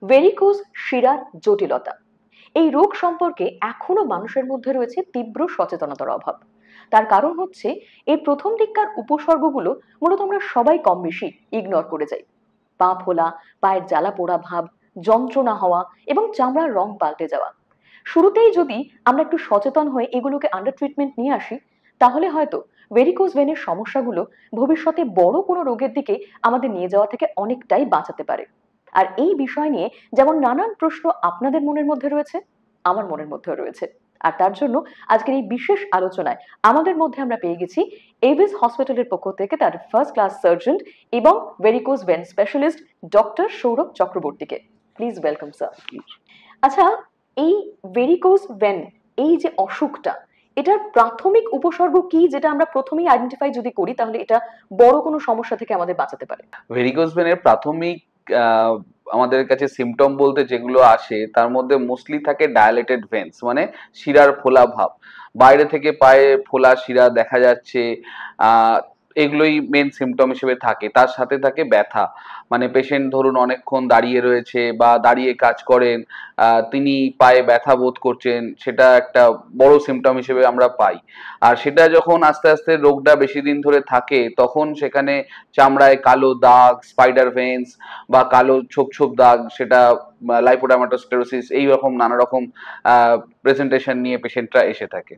Varicose শিরার জটিলতা, এই রোগ সম্পর্কে এখনো মানুষের মধ্যে রয়েছে তীব্র সচেতনতার অভাব। তার কারণ হচ্ছে এই প্রথম দিককার উপসর্গগুলো মূলত আমরা সবাই কম বেশি ইগনোর করে যাই। পা ফোলা, পায়ের জ্বালা পোড়া ভাব, যন্ত্রণা হওয়া এবং চামড়ার রং পাল্টে যাওয়া। শুরুতেই যদি আমরা একটু সচেতন হয়ে এগুলোকে আন্ডার ট্রিটমেন্ট নিয়ে আসি, তাহলে হয়তো ভেরিকোজ ভেনের সমস্যাগুলো ভবিষ্যতে বড় কোনো রোগের দিকে আমাদের নিয়ে যাওয়া থেকে অনেকটাই বাঁচাতে পারে। আর এই বিষয় নিয়ে যেমন নানান প্রশ্ন আপনাদের মনের মধ্যে রয়েছে, আমার মনের মধ্যেও রয়েছে। আর তার জন্য আজকের এই বিশেষ আলোচনায় আমাদের মধ্যে আমরা পেয়ে গেছি এভিস হসপিটালের পক্ষ থেকে তার ফার্স্ট ক্লাস সার্জন এবং varicose vein specialist doctor Sourav চক্রবর্তীকে। Please welcome sir. আচ্ছা, এই ভেরিকোজ ভেন, এই যে অসুখটা, এটার প্রাথমিক উপসর্গ কি, যেটা আমরা প্রথমেই আইডেন্টিফাই যদি করি তাহলে এটা বড় কোনো সমস্যা থেকে আমাদের বাঁচাতে পারে? ভেরিকোজ ভেনের প্রাথমিক আমাদের কাছে সিমটম বলতে যেগুলো আসে তার মধ্যে মোস্টলি থাকে ডায়ালেটেড ভেন্স, মানে শিরার ফোলা ভাব, বাইরে থেকে পায়ে ফোলা শিরা দেখা যাচ্ছে। আহ এগুলোই মেন সিমটম হিসেবে থাকে। তার সাথে থাকে ব্যথা, মানে পেশেন্ট ধরুন অনেকক্ষণ দাঁড়িয়ে রয়েছে বা দাঁড়িয়ে কাজ করেন, তিনি পায়ে ব্যথা বোধ করছেন, সেটা একটা বড় সিমটম হিসেবে আমরা পাই। আর সেটা যখন আস্তে আস্তে রোগটা বেশি দিন ধরে থাকে তখন সেখানে চামড়ায় কালো দাগ, স্পাইডার ভেন্স বা কালো ছোপ ছোপ দাগ, সেটা লাইপোডার্মাটোস্ক্লেরোসিস, এই রকম নানা রকম প্রেজেন্টেশন নিয়ে পেশেন্টরা এসে থাকে।